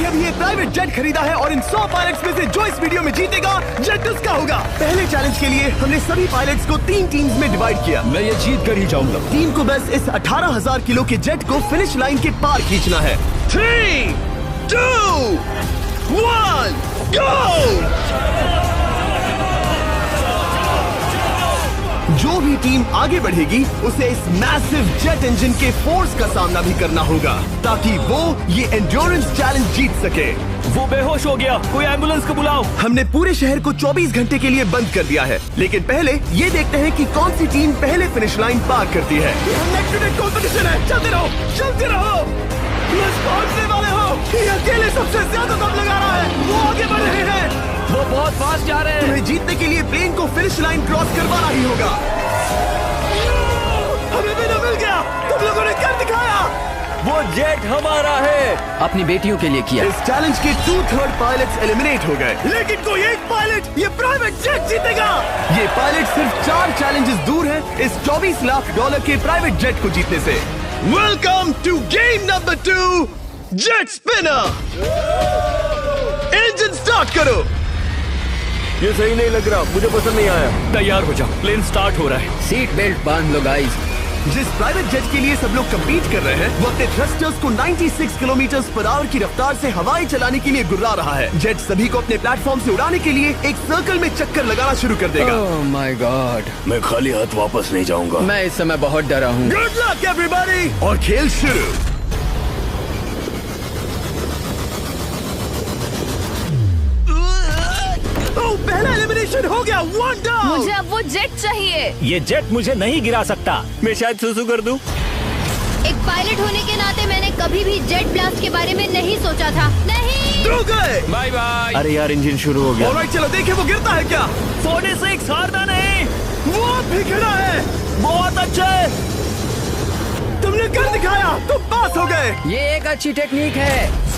अभी ये private jet खरीदा है और इन 100 पायलट्स में से जो इस वीडियो में जीतेगा जेट उसका होगा। पहले चैलेंज के लिए हमने सभी पायलट्स को 3 टीम्स में डिवाइड किया। मैं ये जीत कर ही जाऊंगा। टीम को बस इस 18,000 किलो के जेट को फिनिश लाइन के पार खींचना है। 3, 2, 1, गो! जो भी टीम आगे बढ़ेगी उसे इस मैसिव जेट इंजन के फोर्स का सामना भी करना होगा ताकि वो ये एंड्योरेंस चैलेंज जीत सके। वो बेहोश हो गया, कोई एम्बुलेंस को बुलाओ। हमने पूरे शहर को 24 घंटे के लिए बंद कर दिया है, लेकिन पहले ये देखते हैं कि कौन सी टीम पहले फिनिश लाइन पार करती है। कंपटीशन है, चलते रहो, चलते रहो। पहुंचने वाले हो, ये अकेले सबसे ज्यादा दम लगा रहा है। वो आगे बढ़ रहे हैं, वो बहुत फास्ट जा रहे हैं। तुम्हें जीतने के लिए प्लेन को फिनिश लाइन क्रॉस करवाना ही होगा। हमें भी मिल गया, तुम लोगों ने कर दिखाया। वो जेट हमारा है। अपनी बेटियों के लिए किया। इस चैलेंज के 2/3 पायलट्स एलिमिनेट हो गए, लेकिन कोई एक पायलट ये प्राइवेट जेट जीतेगा। ये पायलट सिर्फ 4 चैलेंजेस दूर है इस $24 लाख के प्राइवेट जेट को जीतने से। Welcome to game number 2, jet spinner. Engine start करो। ये सही नहीं लग रहा, मुझे पसंद नहीं आया। तैयार हो जाओ, प्लेन स्टार्ट हो रहा है। सीट बेल्ट बांध लो गाइस। जिस प्राइवेट जेट के लिए सब लोग कम्पीट कर रहे हैं वो अपने थ्रस्टर्स को 96 किलोमीटर पर आवर की रफ्तार से हवाएं चलाने के लिए गुर्रा रहा है। जेट सभी को अपने प्लेटफॉर्म से उड़ाने के लिए एक सर्कल में चक्कर लगाना शुरू कर देगा। ओह माय गॉड, मैं खाली हाथ वापस नहीं जाऊंगा। मैं इस समय बहुत डरा हूँ। गुड लक एवरीबॉडी, और खेल शुरू। पहला एलिमिनेशन हो गया, 1 डाउन। मुझे अब वो जेट चाहिए। ये जेट मुझे नहीं गिरा सकता। मैं शायद सुसु कर दूं। एक पायलट होने के नाते मैंने कभी भी जेट ब्लास्ट के बारे में नहीं सोचा था। नहीं। 2 गए। Bye bye. अरे यार, इंजन शुरू हो गया। ऑलराइट, चलो देखें वो गिरता है क्या। 46 हारना नहीं। वो भी खड़ा है। बहुत अच्छा है। तुमने कर दिखाया, तुम पास हो गए। ये एक अच्छी टेक्निक है।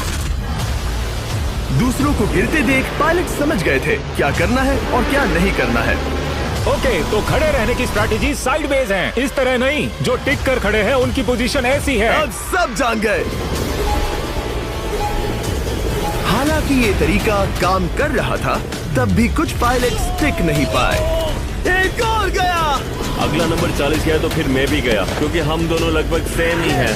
दूसरों को गिरते देख पायलट समझ गए थे क्या करना है और क्या नहीं करना है। ओके, तो खड़े रहने की स्ट्रैटेजी साइडवेज है, इस तरह नहीं। जो टिक कर खड़े हैं उनकी पोजीशन ऐसी है। अब सब जान गए। हालांकि ये तरीका काम कर रहा था, तब भी कुछ पायलट टिक नहीं पाए। एक और गया। अगला नंबर 40 गया तो फिर मैं भी गया, क्योंकि हम दोनों लगभग सेम ही हैं।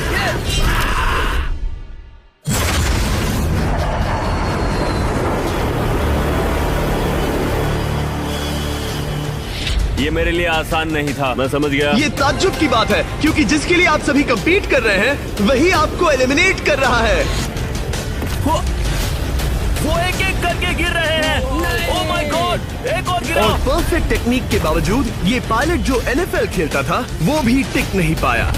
ये मेरे लिए आसान नहीं था, मैं समझ गया। ये ताज्जुब की बात है, क्योंकि जिसके लिए आप सभी कंपीट कर रहे हैं वही आपको एलिमिनेट कर रहा है। वो एक एक करके गिर रहे हैं। ओह माय गॉड, एक और गिरा। और परफेक्ट टेक्निक के बावजूद ये पायलट जो NFL खेलता था वो भी टिक नहीं पाया।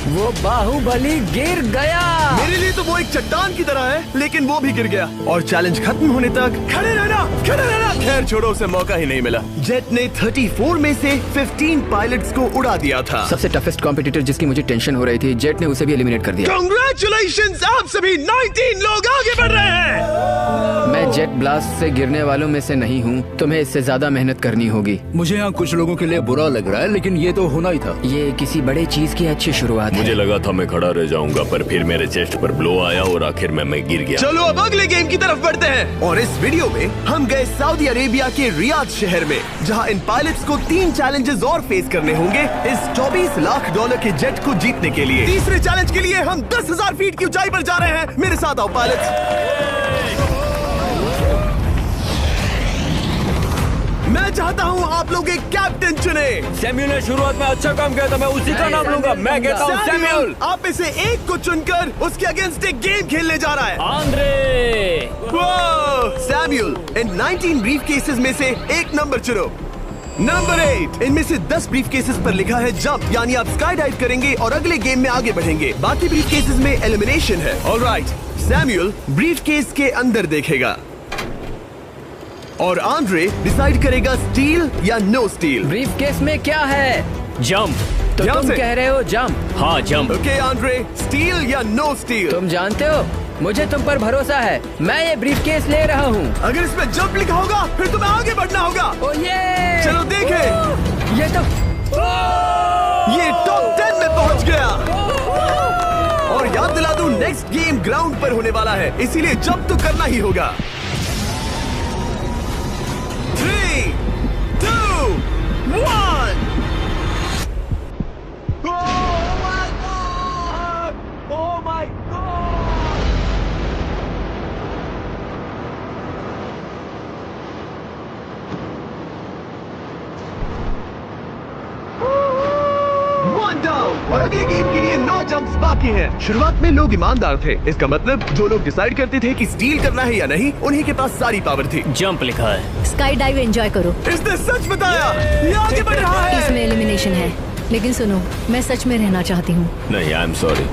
वो बाहुबली गिर गया। मेरे लिए तो वो एक चट्टान की तरह है, लेकिन वो भी गिर गया। और चैलेंज खत्म होने तक खड़े रहना, खड़े रहना। खैर छोड़ो, उसे मौका ही नहीं मिला। जेट ने 34 में से 15 पायलट्स को उड़ा दिया था। सबसे टफेस्ट कॉम्पिटिटर जिसकी मुझे टेंशन हो रही थी, जेट ने उसे भी एलिमिनेट कर दिया। कांग्रेचुलेशंस, आप सभी 19 लोग आगे बढ़ रहे हैं। मैं जेट ब्लास्ट से गिरने वालों में से नहीं हूँ, तुम्हें इससे ज्यादा मेहनत करनी होगी। मुझे यहाँ कुछ लोगों के लिए बुरा लग रहा है, लेकिन ये तो होना ही था। ये किसी बड़े चीज की अच्छी शुरुआत है। मुझे लगा था मैं खड़ा रह जाऊंगा, पर फिर मेरे चेस्ट पर ब्लो आया और आखिर में मैं गिर गया। चलो अब अगले गेम की तरफ बढ़ते हैं। और इस वीडियो में हम गए सऊदी अरेबिया के रियाद शहर में, जहां इन पायलट्स को 3 चैलेंजेस और फेस करने होंगे इस $24 लाख के जेट को जीतने के लिए। तीसरे चैलेंज के लिए हम 10,000 फीट की ऊंचाई पर जा रहे हैं। मेरे साथ आओ पायलट्स। मैं चाहता हूँ आप लोग एक कैप्टन चुने। सैम्यूल ने शुरुआत में अच्छा काम किया था, मैं उसी का नाम लूंगा। मैं कहता हूँ सैम्यूल। आप में से एक को चुनकर उसके अगेंस्ट एक गेम खेलने जा रहा है। आंद्रे। सैम्यूल, इन 19 ब्रीफ केसेस में से एक नंबर चुनो। नंबर 8। इनमें से 10 ब्रीफ केसेस पर लिखा है जंप, यानी आप स्काई डाइव करेंगे और अगले गेम में आगे बढ़ेंगे। बाकी ब्रीफ केसेस में एलिमिनेशन है। ऑलराइट, सैम्यूल ब्रीफ केस के अंदर देखेगा और आंद्रे डिसाइड करेगा स्टील या नो स्टील। ब्रीफ केस में क्या है? जंप। तो तुम कह रहे हो जंप? हाँ जंप। ओके आंद्रे, स्टील या नो स्टील? तुम जानते हो, मुझे तुम पर भरोसा है। मैं ये ब्रीफ केस ले रहा हूँ। अगर इसमें जंप लिखा होगा फिर तुम्हें आगे बढ़ना होगा। ओ ये चलो देखें। ये तो ये टॉप 10 में पहुंच गया और याद दिला दूं, नेक्स्ट गेम ग्राउंड पर होने वाला है, इसीलिए जंप तो करना ही होगा। 3, 2, 1। Oh my God! और अगले गेम के लिए 9 जंप्स बाकी हैं। शुरुआत में लोग ईमानदार थे, इसका मतलब जो लोग डिसाइड करते थे कि स्टील करना है या नहीं, उन्हीं के पास सारी पावर थी। जंप लिखा है। स्काई डाइव एंजॉय करो। इसने सच बताया, ये आगे बढ़ रहा है। इसमें एलिमिनेशन है, लेकिन सुनो, मैं सच में रहना चाहती हूँ। नहीं, आई एम सॉरी।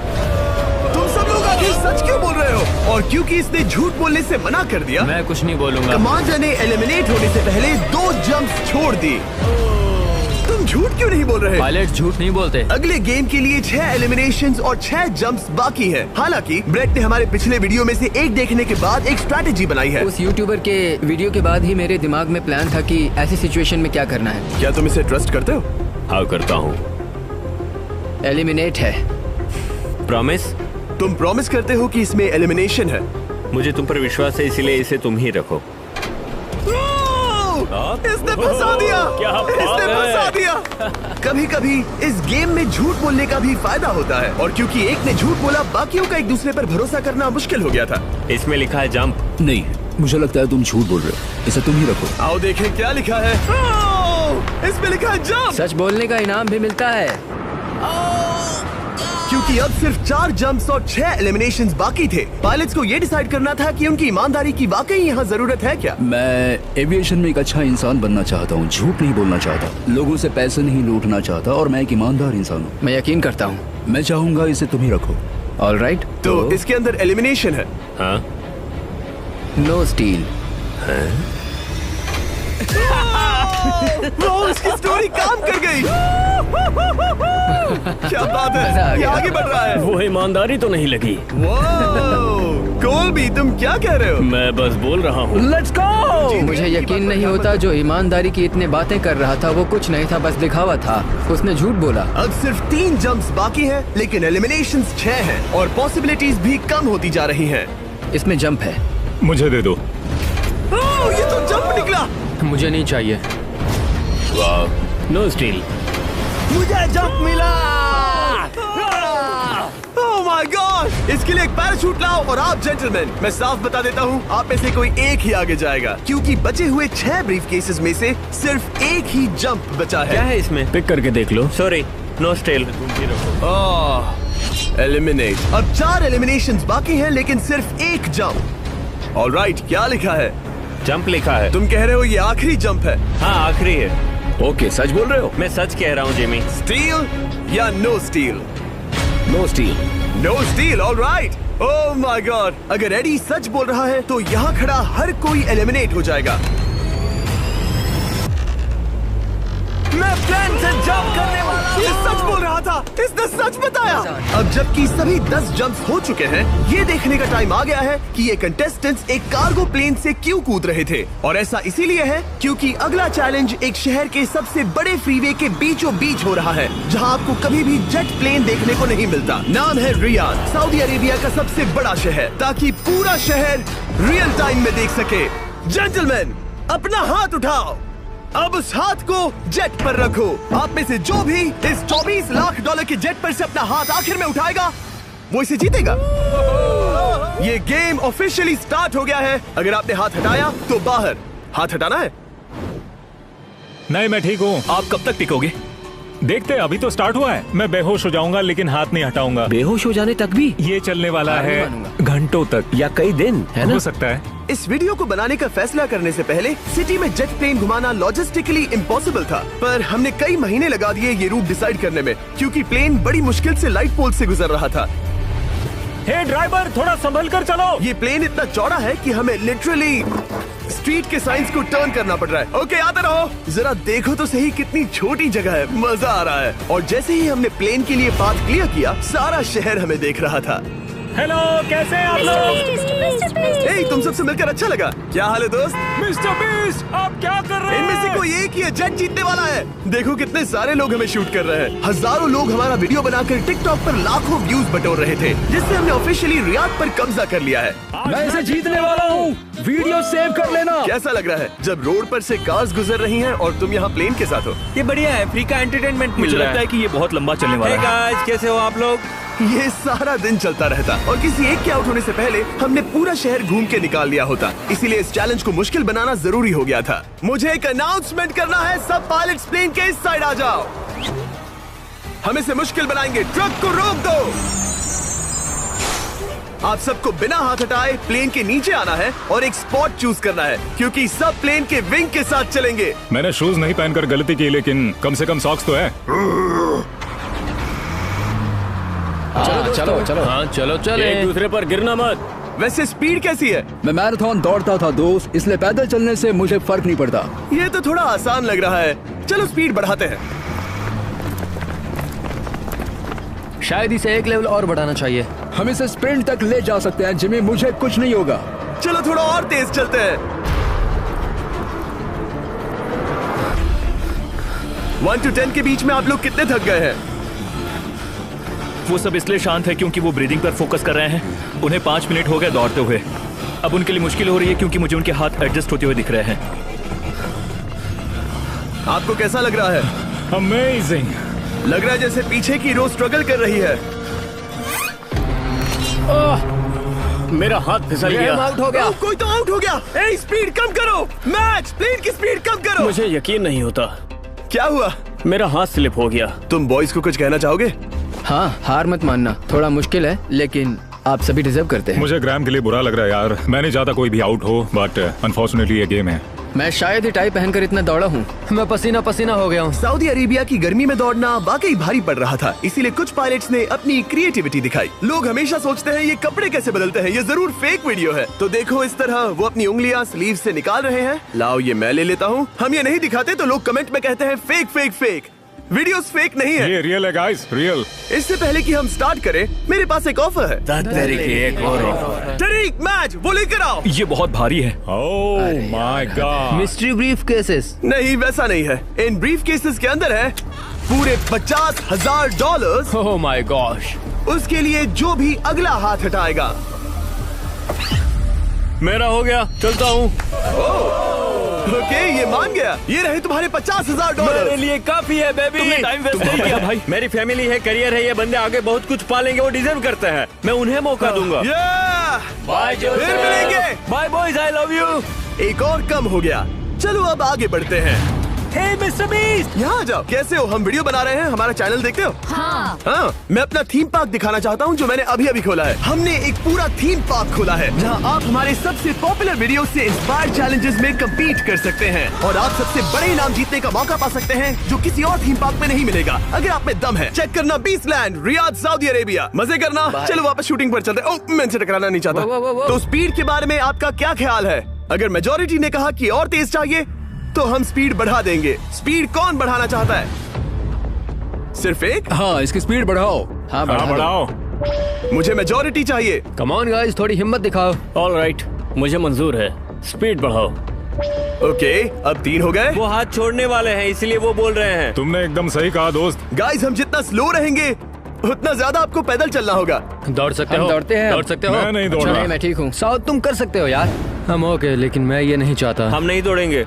तुम सब लोग आखिर सच क्यों बोल रहे हो? और क्योंकि इसने झूठ बोलने से मना कर दिया, मैं कुछ नहीं बोलूंगा। कमांडर ने एलिमिनेट होने से पहले 2 जंप्स छोड़ दी। तुम झूठ क्यों नहीं बोल रहे? पायलट झूठ नहीं बोलते। अगले गेम के लिए 6 एलिमिनेशंस और 6 जंप्स बाकी हैं। हालांकि ब्रेट ने हमारे पिछले वीडियो में से एक देखने के बाद एक स्ट्रैटेजी बनाई है। उस यूट्यूबर के वीडियो के बाद ही मेरे दिमाग में प्लान था कि ऐसी सिचुएशन में क्या करना है। क्या तुम इसे ट्रस्ट करते हो? हाँ, करता हूँ। एलिमिनेट है। प्रॉमिस? तुम प्रॉमिस करते हो कि इसमें एलिमिनेशन है? मुझे तुम पर विश्वास है, इसलिए इसे तुम ही रखो। इसने फंसा दिया। क्या बात इसने है? फंसा दिया। कभी कभी इस गेम में झूठ बोलने का भी फायदा होता है, और क्योंकि एक ने झूठ बोला, बाकियों का एक दूसरे पर भरोसा करना मुश्किल हो गया था। इसमें लिखा है जंप। नहीं, मुझे लगता है तुम झूठ बोल रहे हो। इसे तुम ही रखो। आओ देखें क्या लिखा है। इसमें लिखा है जंप। सच बोलने का इनाम भी मिलता है। क्योंकि अब सिर्फ 4 जंप्स और 6 एलिमिनेशंस बाकी थे, पायलट्स को ये डिसाइड करना था कि उनकी ईमानदारी की वाकई यहाँ जरूरत है क्या। मैं एविएशन में एक अच्छा इंसान बनना चाहता हूँ, झूठ नहीं बोलना चाहता, लोगों से पैसे नहीं लूटना चाहता, और मैं एक ईमानदार इंसान हूँ। मैं यकीन करता हूँ। मैं चाहूंगा इसे तुम ही रखो। All right. तो इसके अंदर एलिमिनेशन है। हाँ, नो स्टील। उसकी स्टोरी काम कर गई। क्या बात मजा आ है, ये गया। आगे बढ़ रहा है। वो ईमानदारी तो नहीं लगी। कोलबी, तुम क्या कह रहे हो? मैं बस बोल रहा हूँ। Let's go. मुझे यकीन नहीं होता, जो ईमानदारी की इतने बातें कर रहा था वो कुछ नहीं था, बस दिखावा था। उसने झूठ बोला। अब सिर्फ 3 जंप्स बाकी हैं, लेकिन एलिमिनेशंस 6 हैं, और पॉसिबिलिटीज भी कम होती जा रही हैं। इसमें जंप है। मुझे दे दो। ये तो जंप निकला। मुझे नहीं चाहिए। No steel. मुझे जंप मिला। ओह माय गॉड! इसके लिए एक पैराशूट लाओ। और आप जेंटलमैन, मैं साफ बता देता हूँ, आप में से कोई एक ही आगे जाएगा, क्योंकि बचे हुए 6 ब्रीफ केसेस में से सिर्फ एक ही जंप बचा क्या है। है इसमें? पिक करके देख लो। Sorry, no still. एलिमिनेट। अब 4 एलिमिनेशंस बाकी हैं, लेकिन सिर्फ एक जंप। ऑलराइट, क्या लिखा है? जंप लिखा है। तुम कह रहे हो ये आखिरी जंप है? हाँ, आखिरी है। ओके, सच बोल रहे हो? मैं सच कह रहा हूँ जिमी। स्टील या no steal? No steal. No steal. Alright. Oh my god! अगर एडी सच बोल रहा है तो यहाँ खड़ा हर कोई एलिमिनेट हो जाएगा। मैं प्लान से जंप करने वाला। ये सच बोल रहा था, इसने सच बताया। अब जबकि सभी 10 जंप्स हो चुके हैं, ये देखने का टाइम आ गया है कि ये कंटेस्टेंट्स एक कार्गो प्लेन से क्यों कूद रहे थे। और ऐसा इसीलिए है क्योंकि अगला चैलेंज एक शहर के सबसे बड़े फ्रीवे के बीचों बीच हो रहा है, जहां आपको कभी भी जेट प्लेन देखने को नहीं मिलता। नाम है रियाद, सऊदी अरेबिया का सबसे बड़ा शहर, ताकि पूरा शहर रियल टाइम में देख सके। जेंटलमैन, अपना हाथ उठाओ। अब उस हाथ को जेट पर रखो। आप में से जो भी इस 24 लाख डॉलर के जेट पर से अपना हाथ आखिर में उठाएगा, वो इसे जीतेगा। ये गेम ऑफिशियली स्टार्ट हो गया है। अगर आपने हाथ हटाया तो बाहर। हाथ हटाना है? नहीं, मैं ठीक हूँ। आप कब तक टिकोगे? देखते हैं, अभी तो स्टार्ट हुआ है। मैं बेहोश हो जाऊंगा, लेकिन हाथ नहीं हटाऊंगा। बेहोश हो जाने तक भी? ये चलने वाला हार नहीं है मानूंगा। घंटों तक, या कई दिन, है ना? हो सकता है। इस वीडियो को बनाने का फैसला करने से पहले सिटी में जेट प्लेन घुमाना लॉजिस्टिकली इम्पॉसिबल था, पर हमने कई महीने लगा दिए ये रूट डिसाइड करने में, क्योंकि प्लेन बड़ी मुश्किल से लाइट पोल से गुजर रहा था। हे ड्राइवर, थोड़ा संभल कर चलो। ये प्लेन इतना चौड़ा है कि हमें लिटरली स्ट्रीट के साइंस को टर्न करना पड़ रहा है। ओके, आते रहो। जरा देखो तो सही कितनी छोटी जगह है, मजा आ रहा है। और जैसे ही हमने प्लेन के लिए पाथ क्लियर किया, सारा शहर हमें देख रहा था। हेलो, कैसे हैं आप लोग? ए, तुम सबसे मिलकर अच्छा लगा। क्या हाल है दोस्त? मिस्टर बीस्ट, आप क्या कर रहे हैं? इनमें से कोई एक ही है जेट जीतने वाला है। देखो कितने सारे लोग हमें शूट कर रहे हैं। हजारों लोग हमारा वीडियो बनाकर टिकटॉक पर लाखों व्यूज बटोर रहे थे, जिससे हमने ऑफिशियली रियाद पर कब्जा कर लिया है। मैं इसे जीतने वाला हूँ। वीडियो सेव कर लेना। कैसा लग रहा है जब रोड पर से कार्स गुजर रही हैं और तुम यहाँ प्लेन के साथ हो? ये बढ़िया है, फ्री का एंटरटेनमेंट मिल मुझे रहा लगता है कि ये बहुत लंबा चलने वाला है। गाइस, कैसे हो आप लोग? ये सारा दिन चलता रहता और किसी एक के आउट होने से पहले हमने पूरा शहर घूम के निकाल लिया होता। इसीलिए इस चैलेंज को मुश्किल बनाना जरूरी हो गया था। मुझे एक अनाउंसमेंट करना है। सब पायलट्स प्लेन के इस साइड आ जाओ। हम इसे मुश्किल बनाएंगे। ट्रक को रोक दो। आप सबको बिना हाथ हटाए प्लेन के नीचे आना है और एक स्पॉट चूज करना है, क्योंकि सब प्लेन के विंग के साथ चलेंगे। मैंने शूज नहीं पहनकर गलती की, लेकिन कम से कम सॉक्स तो है। चलो हाँ चलो चले, एक दूसरे पर गिरना मत। वैसे स्पीड कैसी है? मैं मैराथन दौड़ता था दोस्त, इसलिए पैदल चलने से मुझे फर्क नहीं पड़ता। ये तो थोड़ा आसान लग रहा है। चलो स्पीड बढ़ाते हैं। शायद इसे एक लेवल और बढ़ाना चाहिए। हम इसे स्प्रिंट तक ले जा सकते हैं जिमी, मुझे कुछ नहीं होगा। चलो थोड़ा और तेज चलते हैं। 1 to 10 के बीच में आप लोग कितने थक गए हैं? वो सब इसलिए शांत है क्योंकि वो ब्रीदिंग पर फोकस कर रहे हैं। उन्हें 5 मिनट हो गए दौड़ते हुए। अब उनके लिए मुश्किल हो रही है क्योंकि मुझे उनके हाथ एडजस्ट होते हुए दिख रहे हैं। आपको कैसा लग रहा है? अमेजिंग। लग रहा है जैसे पीछे की रो स्ट्रगल कर रही है। मेरा हाथ फिसल गया। आउट हो गया। कोई तो आउट हो गया। ए, स्पीड कम करो। मैच, प्लेन की स्पीड कम करो। मुझे यकीन नहीं होता, क्या हुआ? मेरा हाथ स्लिप हो गया। तुम बॉयज को कुछ कहना चाहोगे? हाँ, हार मत मानना। थोड़ा मुश्किल है, लेकिन आप सभी डिजर्व करते हैं। मुझे ग्राम के लिए बुरा लग रहा है यार। मैं नहीं चाहता कोई भी आउट हो, बट अनफॉर्चुनेटली ये गेम है। मैं शायद ही टाई पहनकर इतना दौड़ा हूँ। मैं पसीना पसीना हो गया हूँ। सऊदी अरेबिया की गर्मी में दौड़ना वाकई भारी पड़ रहा था, इसीलिए कुछ पायलट्स ने अपनी क्रिएटिविटी दिखाई। लोग हमेशा सोचते हैं ये कपड़े कैसे बदलते हैं, ये जरूर फेक वीडियो है। तो देखो इस तरह वो अपनी उंगलियां स्लीव से निकाल रहे हैं। लाओ ये मैं ले लेता हूँ। हम ये नहीं दिखाते तो लोग कमेंट में कहते हैं fake fake fake. Videos fake नहीं है, ये रियल है गाइस, रियल। इससे पहले कि हम स्टार्ट करें, मेरे पास एक ऑफर है। एक और ऑफर। तरीक मैच वो लेकर आओ। ये बहुत भारी है। ओह my God. Mystery brief cases. नहीं, वैसा नहीं है। इन ब्रीफ केसेस के अंदर है पूरे $50,000। Oh my gosh. उसके लिए जो भी अगला हाथ हटाएगा। मेरा हो गया, चलता हूँ। ओके, ये मान गया। ये रहे तुम्हारे $50,000। मेरे लिए काफी है बेबी। तुमने टाइम वेस्ट नहीं किया भाई। मेरी फैमिली है, करियर है, ये बंदे आगे बहुत कुछ पालेंगे, वो डिजर्व करते हैं। मैं उन्हें मौका दूंगा। बाय, फिर मिलेंगे। Bye boys, I love you. एक और कम हो गया। चलो अब आगे बढ़ते हैं। हे मिस्टर बीस्ट, यहाँ आ जाओ। कैसे हो? हम वीडियो बना रहे हैं, हमारा चैनल देखते हो? हाँ, मैं अपना थीम पार्क दिखाना चाहता हूँ जो मैंने अभी अभी खोला है। हमने एक पूरा थीम पार्क खोला है जहाँ आप हमारे सबसे पॉपुलर वीडियो से इंस्पायर्ड चैलेंजेस में कम्पीट कर सकते हैं और आप सबसे बड़े इनाम जीतने का मौका पा सकते हैं जो किसी और थीम पार्क में नहीं मिलेगा। अगर आप में दम है, चेक करना बीस्टलैंड, रियाद, सऊदी अरेबिया। मजे करना। चलो वापस शूटिंग पर चलते। ओह, मैं इनसे टकराना नहीं चाहता। तो स्पीड के बारे में आपका क्या ख्याल है? अगर मेजोरिटी ने कहा कि और तेज चाहिए तो हम स्पीड बढ़ा देंगे। स्पीड कौन बढ़ाना चाहता है? सिर्फ एक? हाँ, इसकी स्पीड बढ़ाओ। हाँ, बढ़ाओ। मुझे मेजोरिटी चाहिए। कम ऑन गाइस, थोड़ी हिम्मत दिखाओ। ऑल राइट, मुझे मंजूर है। स्पीड बढ़ाओ। ओके, अब 3 हो गए। वो हाथ छोड़ने वाले हैं, इसलिए वो बोल रहे हैं। तुमने एकदम सही कहा दोस्त। गाइस, हम जितना स्लो रहेंगे उतना ज्यादा आपको पैदल चलना होगा। दौड़ सकते हो? दौड़ते हैं। दौड़ सकते हो? मैं नहीं दौड़ रहा। मैं ठीक हूँ। साउथ तुम कर सकते हो यार। हम ओके, लेकिन मैं ये नहीं चाहता। हम नहीं दौड़ेंगे।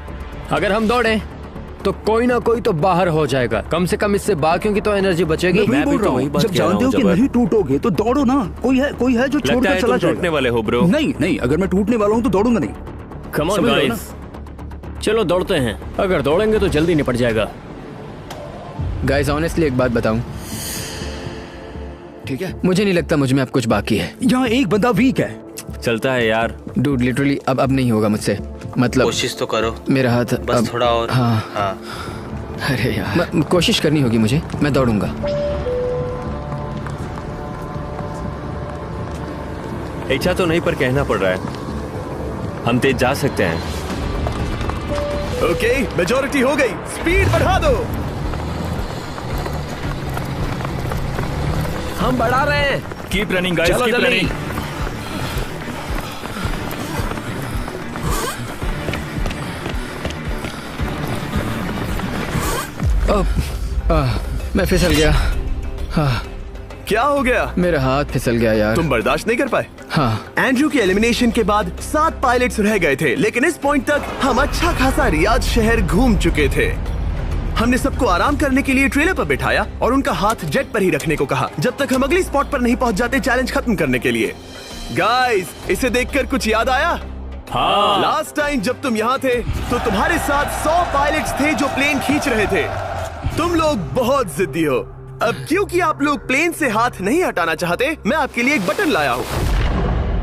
अगर हम दौड़े तो कोई ना कोई तो बाहर हो जाएगा। कम से कम इससे बाकियों की तो एनर्जी बचेगी। मैं बोल रहा हूँ, जब जानते हो कि नहीं टूटोगे तो दौड़ो ना। कोई है जो छोड़कर चला टूटने जाएगा। वाले हो ब्रो। नहीं, अगर मैं टूटने वाला हूँ तो दौड़ूंगा नहीं। कम ऑन समझ रहे हो गाइस, चलो दौड़ते हैं। अगर दौड़ेंगे तो जल्दी निपट जाएगा। गाइस, ऑनेस्टली एक बात बताऊं, ठीक है, मुझे नहीं लगता मुझ में अब कुछ बाकी है। यहाँ एक बंदा वीक है। चलता है यार। डूड, लिटरली अब नहीं होगा मुझसे। मतलब कोशिश तो करो। मेरा हाथ बस अब, थोड़ा और। हाँ। अरे यार, कोशिश करनी होगी मुझे। मैं दौड़ूंगा। इच्छा तो नहीं, पर कहना पड़ रहा है। हम तेज जा सकते हैं। ओके, मेजोरिटी हो गई। स्पीड बढ़ा दो। हम बढ़ा रहे हैं। कीप रनिंग गाइस, चलो कीप जल्दी। रनिंग। मैं फिसल गया। क्या हो गया? मेरा हाथ फिसल गया यार। तुम बर्दाश्त नहीं कर पाए? हाँ। एंड्रू के एलिमिनेशन के बाद 7 पायलट्स रह गए थे, लेकिन इस पॉइंट तक हम अच्छा खासा रियाद शहर घूम चुके थे। हमने सबको आराम करने के लिए ट्रेलर पर बिठाया और उनका हाथ जेट पर ही रखने को कहा जब तक हम अगली स्पॉट पर नहीं पहुंच जाते चैलेंज खत्म करने के लिए। गाइस, इसे देखकर कुछ याद आया? हाँ। लास्ट टाइम जब तुम यहाँ थे तो तुम्हारे साथ 100 पायलट्स थे जो प्लेन खींच रहे थे। तुम लोग बहुत जिद्दी हो। अब क्योंकि आप लोग प्लेन से हाथ नहीं हटाना चाहते, मैं आपके लिए एक बटन लाया हूँ।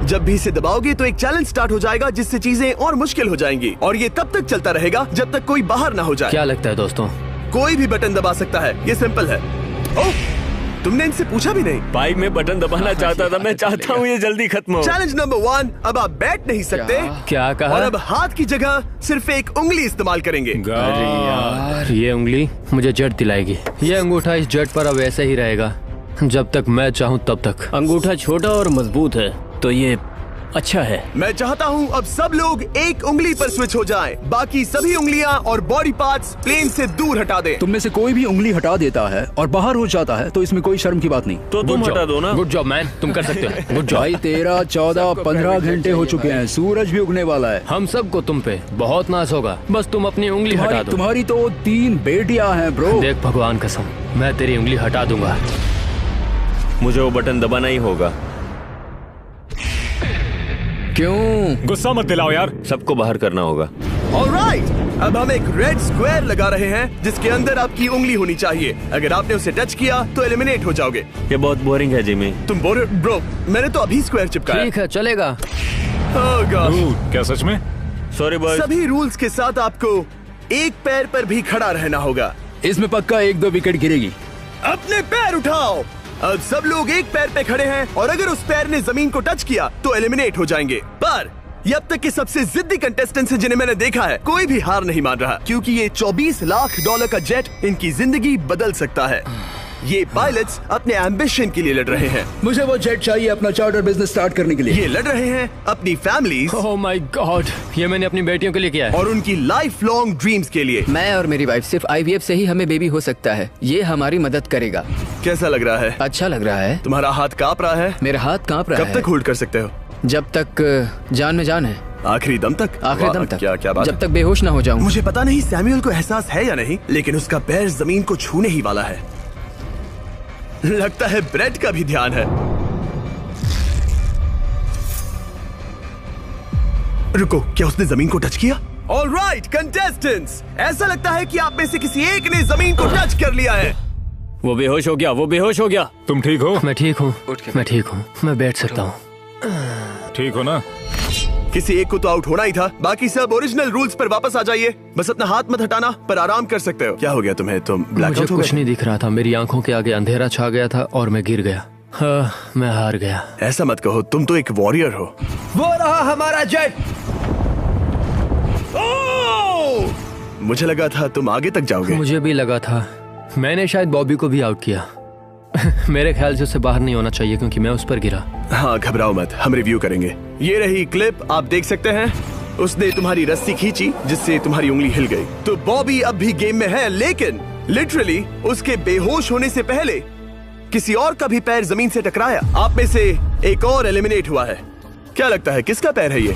जब भी इसे दबाओगे तो एक चैलेंज स्टार्ट हो जाएगा जिससे चीजें और मुश्किल हो जाएंगी और ये तब तक चलता रहेगा जब तक कोई बाहर ना हो जाए। क्या लगता है दोस्तों? कोई भी बटन दबा सकता है, ये सिंपल है। ओह, तुमने इनसे पूछा भी नहीं। भाई मैं बटन दबाना चाहता था, मैं चाहता हूँ ये जल्दी खत्म हो। चैलेंज नंबर 1, अब आप बैठ नहीं सकते। क्या कहा? और अब हाथ की जगह सिर्फ एक उंगली इस्तेमाल करेंगे। अरे यार, ये उंगली मुझे जट दिलाएगी। ये अंगूठा इस जट पर अब ऐसे ही रहेगा जब तक मैं चाहूँ तब तक। अंगूठा छोटा और मजबूत है तो ये अच्छा है। मैं चाहता हूँ अब सब लोग एक उंगली पर स्विच हो जाएं। बाकी सभी उंगलियां और बॉडी पार्ट्स प्लेन से दूर हटा दें। तुम में से कोई भी उंगली हटा देता है और बाहर हो जाता है तो इसमें कोई शर्म की बात नहीं। तो तुम हटा दो ना। गुड जॉब मैन, तुम कर सकते हो। Good job. भाई 13, 14, 15 घंटे हो चुके हैं, सूरज भी उगने वाला है। हम सबको तुम पे बहुत नाज होगा, बस तुम अपनी उंगली हटा दो। तुम्हारी तो 3 बेटियां हैं ब्रो। देख भगवान कसम, मैं तेरी उंगली हटा दूंगा। मुझे वो बटन दबाना ही होगा। क्यों? गुस्सा मत दिलाओ यार। सबको बाहर करना होगा। ऑलराइट, अब हम एक रेड स्क्वायर लगा रहे हैं जिसके अंदर आपकी उंगली होनी चाहिए। अगर आपने उसे टच किया तो एलिमिनेट हो जाओगे। ये बहुत बोरिंग है जिमी। तुम बोल रहे ब्रो, मैंने तो अभी स्क्वायर चिपकाया। ठीक है, चलेगा। Oh gosh। क्या सच में? Sorry boys. सभी रूल्स के साथ आपको एक पैर पर भी खड़ा रहना होगा। इसमें पक्का 1-2 विकेट गिरेगी। अपने पैर उठाओ। अब सब लोग एक पैर पे खड़े हैं और अगर उस पैर ने जमीन को टच किया तो एलिमिनेट हो जाएंगे। पर ये अब तक के सबसे जिद्दी कंटेस्टेंट्स हैं जिन्हें मैंने देखा है। कोई भी हार नहीं मान रहा क्योंकि ये $24 लाख का जेट इनकी जिंदगी बदल सकता है। ये पायलट्स अपने एम्बिशन के लिए लड़ रहे हैं। मुझे वो जेट चाहिए अपना चार्टर बिजनेस स्टार्ट करने के लिए। ये लड़ रहे हैं अपनी फैमिलीज ओह माय गॉड, ये मैंने अपनी बेटियों के लिए किया है। और उनकी लाइफ लॉन्ग ड्रीम्स के लिए। मैं और मेरी वाइफ सिर्फ IVF से ही हमें बेबी हो सकता है। ये हमारी मदद करेगा। कैसा लग रहा है? अच्छा लग रहा है। तुम्हारा हाथ कांप रहा है? मेरा हाथ कांप रहा कब है। तक होल्ड कर सकते हो? जब तक जान में जान है। आखिरी दम तक? आखिरी दम तक। क्या बात जब है? तक बेहोश ना हो जाऊं। मुझे पता नहीं सैमुअल को एहसास है या नहीं, लेकिन उसका पैर जमीन को छूने ही वाला है। लगता है ब्रेड का भी ध्यान है। रुको, क्या उसने जमीन को टच किया? ऑलराइट कंटेस्टेंट्स, ऐसा लगता है कि आप में से किसी एक ने जमीन को टच कर लिया है। वो बेहोश हो गया, वो बेहोश हो गया। तुम ठीक हो? मैं ठीक हूँ, मैं ठीक हूँ, मैं बैठ सकता हूँ। ठीक हो ना? किसी एक को तो आउट होना ही था। बाकी सब ओरिजिनल रूल्स पर वापस आ जाइए। बस अपना हाथ मत हटाना, पर आराम कर सकते हो। क्या हो गया तुम्हें? तुम मुझे ब्लैकआउट हो कुछ गए? नहीं दिख रहा था, मेरी आंखों के आगे अंधेरा छा गया था और मैं गिर गया। हाँ, मैं हार गया। ऐसा मत कहो, तुम तो एक वॉरियर हो। वो रहा हमारा जेट। मुझे लगा था तुम आगे तक जाओगे। मुझे भी लगा था। मैंने शायद बॉबी को भी आउट किया। मेरे ख्याल से उसे बाहर नहीं होना चाहिए क्योंकि मैं उस पर गिरा। हाँ, घबराओ मत, हम रिव्यू करेंगे। ये रही क्लिप, आप देख सकते हैं। उसने तुम्हारी रस्सी खींची जिससे तुम्हारी उंगली हिल गई। तो बॉबी अब भी गेम में है, लेकिन लिटरली उसके बेहोश होने से पहले किसी और का भी पैर जमीन से टकराया। आप में से एक और एलिमिनेट हुआ है। क्या लगता है किसका पैर है ये?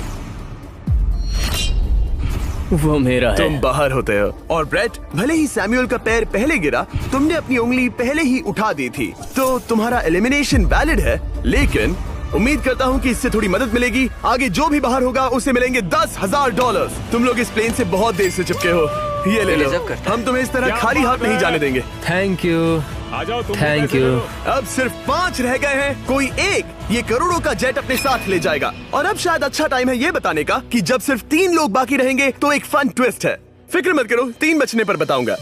वो मेरा है। तुम बाहर होते हो। और ब्रेट, भले ही सैमुअल का पैर पहले गिरा, तुमने अपनी उंगली पहले ही उठा दी थी, तो तुम्हारा एलिमिनेशन वैलिड है। लेकिन उम्मीद करता हूँ कि इससे थोड़ी मदद मिलेगी। आगे जो भी बाहर होगा उसे मिलेंगे $10,000। तुम लोग इस प्लेन से बहुत देर से चिपके हो। ये ले लो, हम तुम्हें इस तरह खाली हाथ नहीं जाने देंगे। थैंक यू, आ जाओ तुम। Thank you. अब सिर्फ 5 रह गए हैं। कोई एक ये करोड़ों का जेट अपने साथ ले जाएगा। और अब शायद अच्छा टाइम है ये बताने का कि जब सिर्फ 3 लोग बाकी रहेंगे तो एक फन ट्विस्ट है। फिक्र मत करो, 3 बचने पर बताऊंगा।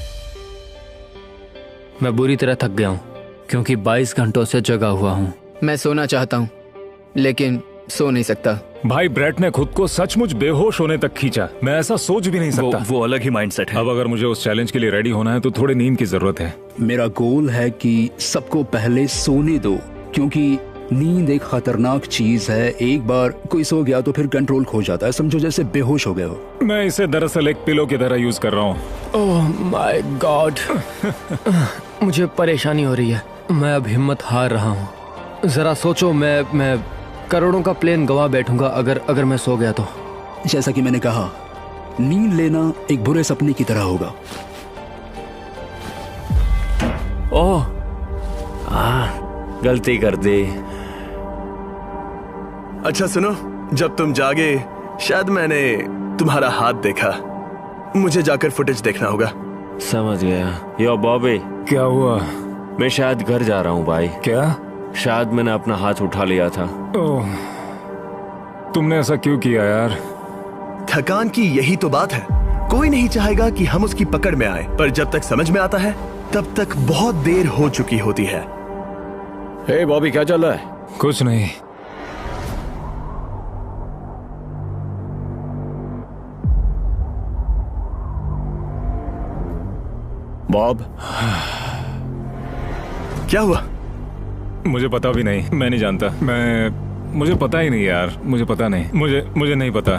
मैं बुरी तरह थक गया हूँ क्योंकि 22 घंटों से जगा हुआ हूँ। मैं सोना चाहता हूँ लेकिन सो नहीं सकता। भाई ब्रेट ने खुद को सचमुच बेहोश होने तक खींचा। मैं ऐसा सोच भी नहीं सकता। वो अलग ही माइंडसेट है। अब अगर मुझे उस चैलेंज के लिए रेडी होना है तो थोड़ी नींद की जरूरत है। मेरा गोल है कि सबको पहले सोने दो, क्योंकि नींद एक खतरनाक चीज है। एक बार कोई सो गया तो फिर कंट्रोल खो जाता है, समझो जैसे बेहोश हो गए हो। मैं इसे दरअसल एक पिलो की तरह यूज कर रहा हूँ। ओह माय गॉड, मुझे परेशानी हो रही है। मैं अब हिम्मत हार रहा हूँ। जरा सोचो, मैं करोड़ों का प्लेन गवा बैठूंगा अगर मैं सो गया तो। जैसा कि मैंने कहा, नींद लेना एक बुरे सपने की तरह होगा। ओह, गलती कर दी। अच्छा सुनो, जब तुम जागे शायद मैंने तुम्हारा हाथ देखा। मुझे जाकर फुटेज देखना होगा। समझ गया। यो बॉबी, क्या हुआ? मैं शायद घर जा रहा हूँ भाई। क्या? शायद मैंने अपना हाथ उठा लिया था। ओह, तुमने ऐसा क्यों किया यार? थकान की यही तो बात है। कोई नहीं चाहेगा कि हम उसकी पकड़ में आए, पर जब तक समझ में आता है तब तक बहुत देर हो चुकी होती है। हे बॉबी, क्या चल रहा है? कुछ नहीं। बॉब, क्या हुआ? मुझे पता भी नहीं, मैं नहीं जानता। मुझे पता ही नहीं यार, मुझे पता नहीं। मुझे नहीं पता।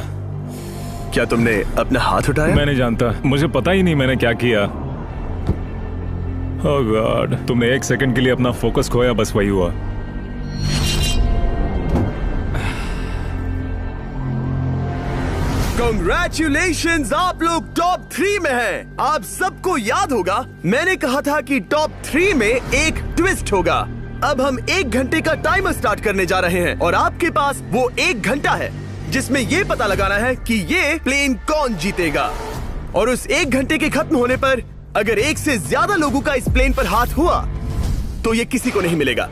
क्या तुमने अपना हाथ उठाया? मैं नहीं जानता, मुझे पता ही नहीं मैंने क्या किया। ओह गॉड, तुमने एक सेकंड के लिए अपना फोकस खोया, बस वही हुआ। Congratulations, आप लोग टॉप 3 में हैं। आप सबको याद होगा मैंने कहा था कि टॉप 3 में एक ट्विस्ट होगा। अब हम 1 घंटे का टाइमर स्टार्ट करने जा रहे हैं और आपके पास वो 1 घंटा है जिसमें ये पता लगाना है कि ये प्लेन कौन जीतेगा। और उस 1 घंटे के खत्म होने पर अगर एक से ज्यादा लोगों का इस प्लेन पर हाथ हुआ तो ये किसी को नहीं मिलेगा।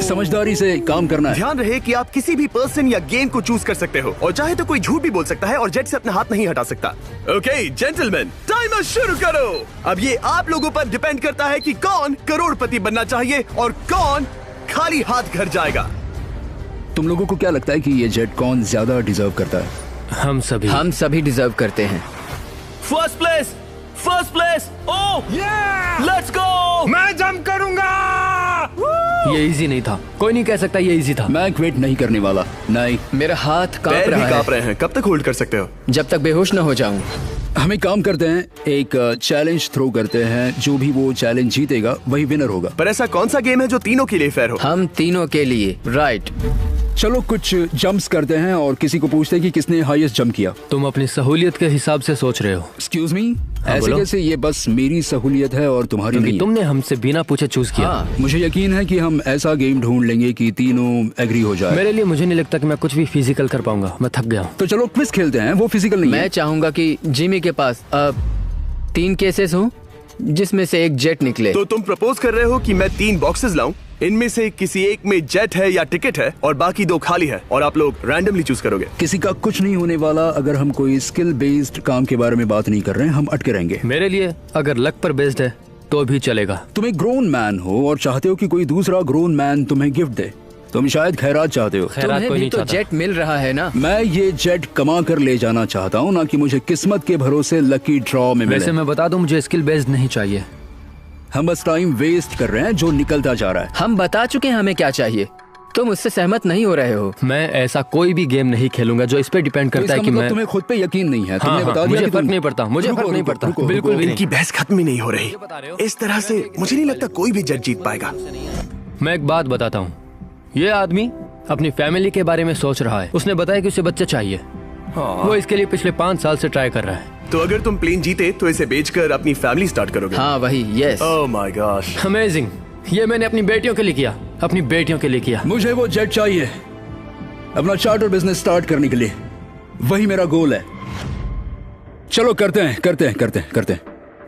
समझदारी से काम करना है। ध्यान रहे कि आप किसी भी पर्सन या गेम को चूज कर सकते हो और चाहे तो कोई झूठ भी बोल सकता है और जेट से अपना हाथ नहीं हटा सकता। ओके जेंटलमैन, टाइमर शुरू करो। अब ये आप लोगों पर डिपेंड करता है कि कौन करोड़पति बनना चाहिए और कौन खाली हाथ घर जाएगा। तुम लोगों को क्या लगता है कि ये जेट कौन ज्यादा डिजर्व करता है? हम सभी डिजर्व करते हैं। First place. Oh let's go. मैं जंप करूंगा। ये इजी नहीं था, कोई नहीं कह सकता ये इजी था। मैं क्विट नहीं करने वाला। नहीं, मेरा हाथ कांप पैर भी रहा कांप है। रहे हैं। कब तक होल्ड कर सकते हो? जब तक बेहोश न हो जाऊं। हमें काम करते हैं, एक चैलेंज थ्रो करते हैं। जो भी वो चैलेंज जीतेगा वही विनर होगा। पर ऐसा कौन सा गेम है जो तीनों के लिए फेयर हो? हम तीनों के लिए, राइट। चलो कुछ जंप्स करते हैं और किसी को पूछते हैं कि किसने हाईएस्ट जंप किया। तुम अपनी सहूलियत के हिसाब से सोच रहे हो। एक्सक्यूज मी, ऐसे बोलो। कैसे? ये बस मेरी सहूलियत है और तुम्हारी नहीं। तुमने हमसे बिना पूछे चूज किया। हाँ। मुझे यकीन है कि हम ऐसा गेम ढूंढ लेंगे कि तीनों एग्री हो जाए। मेरे लिए मुझे नहीं लगता कि मैं कुछ भी फिजिकल कर पाऊंगा, मैं थक गया हूँ। तो चलो क्विज खेलते हैं, वो फिजिकल नहीं मैं है। चाहूंगा कि जिमी के पास अब 3 केसेस हों जिसमें से एक जेट निकले। तो तुम प्रपोज कर रहे हो कि मैं 3 बॉक्सेस लाऊं, इनमें से किसी एक में जेट है या टिकट है और बाकी 2 खाली है और आप लोग रैंडमली चूज करोगे। किसी का कुछ नहीं होने वाला अगर हम कोई स्किल बेस्ड काम के बारे में बात नहीं कर रहे हैं। हम अटके रहेंगे। मेरे लिए अगर लक पर बेस्ड है तो भी चलेगा। तुम एक ग्रोन मैन हो और चाहते हो कि कोई दूसरा ग्रोन मैन तुम्हें गिफ्ट दे। तुम शायद खैरात चाहते हो। खैरात तुम्हें कोई भी नहीं तो चाहता। जेट मिल रहा है ना। मैं ये जेट कमा कर ले जाना चाहता हूँ, ना कि मुझे किस्मत के भरोसे लकी ड्रॉ में वैसे मिले। मैं बता दूं, मुझे स्किल बेस्ड नहीं चाहिए। हम बस टाइम वेस्ट कर रहे हैं जो निकलता जा रहा है। हम बता चुके हैं हमें क्या चाहिए। तुम उससे सहमत नहीं हो रहे हो। मैं ऐसा कोई भी गेम नहीं खेलूंगा जो इस पे डिपेंड तो करता है इसका कि मतलब मैं तुम्हें खुद पे यकीन नहीं है। तुमने हाँ, बता दिया मुझे कि फर्क तुम- नहीं पड़ता, मुझे रुको, फर्क नहीं रुको, पड़ता, रुको, बिल्कुल रुको। भी नहीं। इनकी बहस खत्म ही नहीं हो रही। इस तरह से मुझे नहीं लगता कोई भी जेट जीत पाएगा। मैं एक बात बताता हूँ, ये आदमी अपनी फैमिली के बारे में सोच रहा है। उसने बताया कि उसे बच्चा चाहिए। वो इसके लिए पिछले 5 साल से ट्राई कर रहा है। तो अगर तुम प्लेन जीते तो इसे बेचकर अपनी फैमिली स्टार्ट करोगे? हाँ वही, yes. Oh my gosh, amazing. ये मैंने अपनी बेटियों के लिए किया, अपनी बेटियों के लिए किया। मुझे वो जेट चाहिए अपना चार्टर बिजनेस स्टार्ट करने के लिए। वही मेरा गोल है। चलो करते हैं।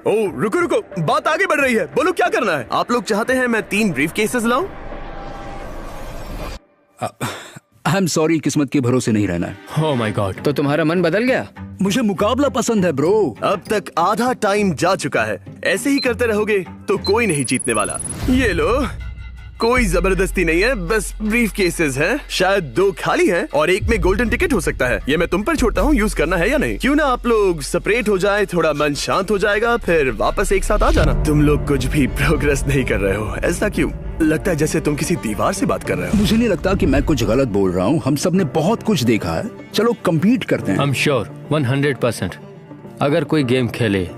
ओह रुको, बात आगे बढ़ रही है। बोलो क्या करना है? आप लोग चाहते हैं मैं 3 ब्रीफ केसेस लाऊं? आई एम सॉरी, किस्मत के भरोसे नहीं रहना है। ओह माय गॉड। तो तुम्हारा मन बदल गया? मुझे मुकाबला पसंद है ब्रो। अब तक आधा टाइम जा चुका है। ऐसे ही करते रहोगे तो कोई नहीं जीतने वाला। ये लो, कोई जबरदस्ती नहीं है, बस ब्रीफ केसेस हैं। शायद 2 खाली हैं और एक में गोल्डन टिकट हो सकता है। ये मैं तुम पर छोड़ता हूँ, यूज करना है या नहीं। क्यों ना आप लोग सेपरेट हो जाए, थोड़ा मन शांत हो जाएगा, फिर वापस एक साथ आ जाना। तुम लोग कुछ भी प्रोग्रेस नहीं कर रहे हो, ऐसा क्यों? लगता है जैसे तुम किसी दीवार से बात कर रहे हो। मुझे नहीं लगता कि मैं कुछ गलत बोल रहा हूँ। हम सब ने बहुत कुछ देखा है। चलो कम्पीट करते हैं। I'm sure 100%। अगर कोई गेम खेले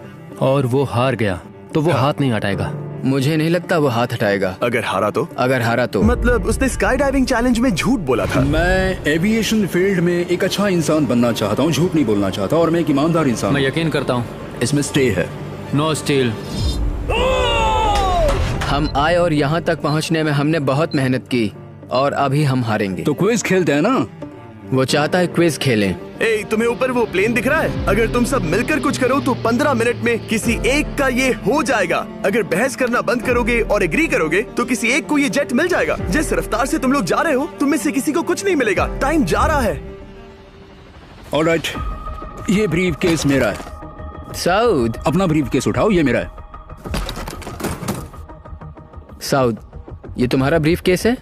और वो हार गया तो वो हाथ नहीं हटाएगा। मुझे नहीं लगता वो हाथ हटाएगा। अगर हारा तो? अगर हारा तो मतलब उसने स्काई डाइविंग चैलेंज में झूठ बोला था। मैं एविएशन फील्ड में एक अच्छा इंसान बनना चाहता हूँ, झूठ नहीं बोलना चाहता, और मैं एक ईमानदार इंसान मैं हूँ। यकीन करता हूँ। इसमें स्टे है। No steal. हम आए और यहाँ तक पहुँचने में हमने बहुत मेहनत की और अभी हम हारेंगे। तो क्विज खेलते हैं ना? वो चाहता है क्विज खेलें। ए, तुम्हें ऊपर वो प्लेन दिख रहा है? अगर तुम सब मिलकर कुछ करो तो 15 मिनट में किसी एक का ये हो जाएगा। अगर बहस करना बंद करोगे और एग्री करोगे तो किसी एक को ये जेट मिल जाएगा। जिस रफ्तार से तुम लोग जा रहे हो, तुम में से किसी को कुछ नहीं मिलेगा। टाइम जा रहा है। ऑलराइट, ये ब्रीफ केस मेरा है। साउद, अपना ब्रीफ केस उठाओ, ये मेरा है। साउद, ये तुम्हारा ब्रीफ केस है?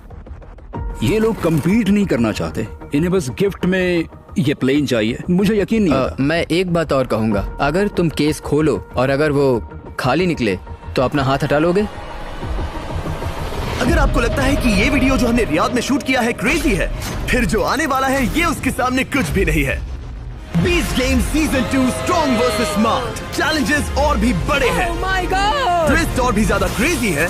ये लोग compete नहीं करना चाहते, इन्हें बस गिफ्ट में ये प्लेन चाहिए। मुझे यकीन नहीं होता। मैं एक बात और कहूंगा, अगर तुम केस खोलो और अगर वो खाली निकले तो अपना हाथ हटा लोगे? अगर आपको लगता है कि ये वीडियो जो हमने रियाद में शूट किया है क्रेजी है, फिर जो आने वाला है ये उसके सामने कुछ भी नहीं है। Beast game season 2 strong versus smart challenges और भी बड़े हैं। ट्विस्ट और भी ज्यादा क्रेजी है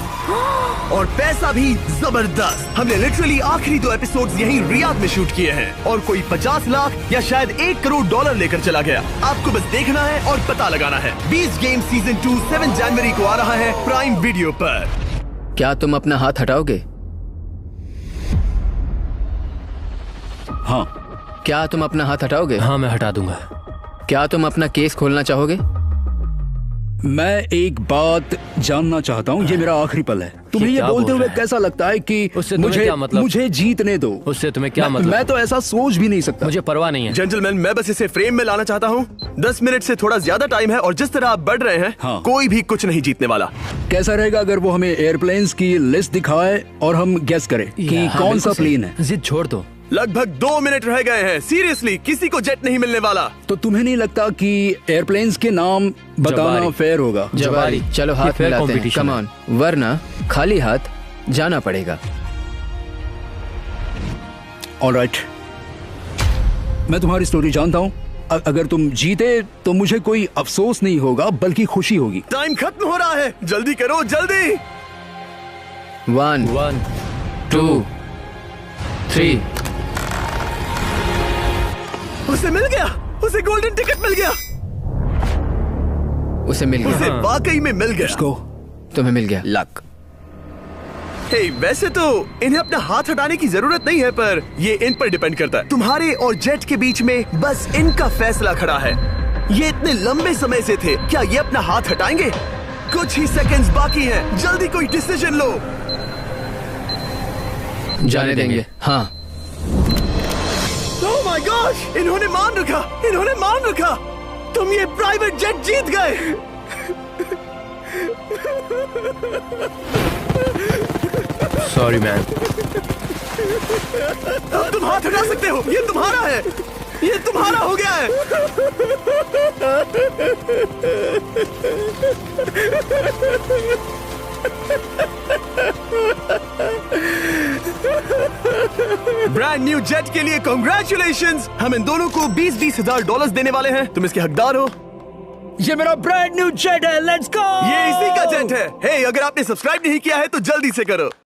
और पैसा भी जबरदस्त। हमने लिटरली आखिरी 2 एपिसोड्स यहीं रियाद में शूट किए हैं और कोई 50 लाख या शायद $1 करोड़ लेकर चला गया। आपको बस देखना है और पता लगाना है। बीस्ट गेम सीजन 2 7 जनवरी को आ रहा है प्राइम वीडियो पर। क्या तुम अपना हाथ हटाओगे? हाँ। क्या तुम अपना हाथ हटाओगे? हाँ, मैं हटा दूंगा। क्या तुम अपना केस खोलना चाहोगे? मैं एक बात जानना चाहता हूँ, ये मेरा आखिरी पल है। तुम्हें ये बोलते हुए कैसा लगता है कि मुझे जीतने दो? उससे तुम्हें क्या मतलब? मैं तो ऐसा सोच भी नहीं सकता। मुझे परवाह नहीं है। जेंटलमैन, मैं बस इसे फ्रेम में लाना चाहता हूँ। 10 मिनट से थोड़ा ज्यादा टाइम है और जिस तरह आप बढ़ रहे हैं, हाँ। कोई भी कुछ नहीं जीतने वाला। कैसा रहेगा अगर वो हमें एयरप्लेन्स की लिस्ट दिखाए और हम गेस करें कि कौन सा प्लेन है? जिद छोड़ दो। लगभग 2 मिनट रह गए हैं। सीरियसली, किसी को जेट नहीं मिलने वाला। तो तुम्हें नहीं लगता कि एयरप्लेन्स के नाम बताना फेयर होगा? जवारी, चलो हाथ मिलाते हैं, कम ऑन, वरना खाली हाथ जाना पड़ेगा। ऑलराइट, मैं तुम्हारी स्टोरी जानता हूँ। अगर तुम जीते तो मुझे कोई अफसोस नहीं होगा बल्कि खुशी होगी। टाइम खत्म हो रहा है, जल्दी करो, जल्दी। 1 2 3। उसे मिल गया, उसे गोल्डन टिकट मिल गया। उसे मिल गया। उसे वाकई में मिल गया। तुम्हें मिल गया। लक। हे, वैसे तो इन्हें अपना हाथ हटाने की जरूरत नहीं है, पर ये इन पर डिपेंड करता है। तुम्हारे और जेट के बीच में बस इनका फैसला खड़ा है। ये इतने लंबे समय से थे, क्या ये अपना हाथ हटाएंगे? कुछ ही सेकंड्स बाकी हैं, जल्दी कोई डिसीजन लो। जाने देंगे। हाँ। ओह माय गॉड, इन्होंने मान रखा, इन्होंने मान रखा। तुम ये प्राइवेट जेट जीत गए। Sorry man. तुम हाथ हटा सकते हो, ये तुम्हारा है, ये तुम्हारा हो गया है। ब्रांड न्यू जेट के लिए कांग्रेचुलेशंस। हम इन दोनों को $20,000 $20,000 देने वाले हैं। तुम इसके हकदार हो। ये मेरा ब्रांड न्यू जेट है, लेट्स गो। ये इसी का जेट है। हे, अगर आपने सब्सक्राइब नहीं किया है तो जल्दी से करो।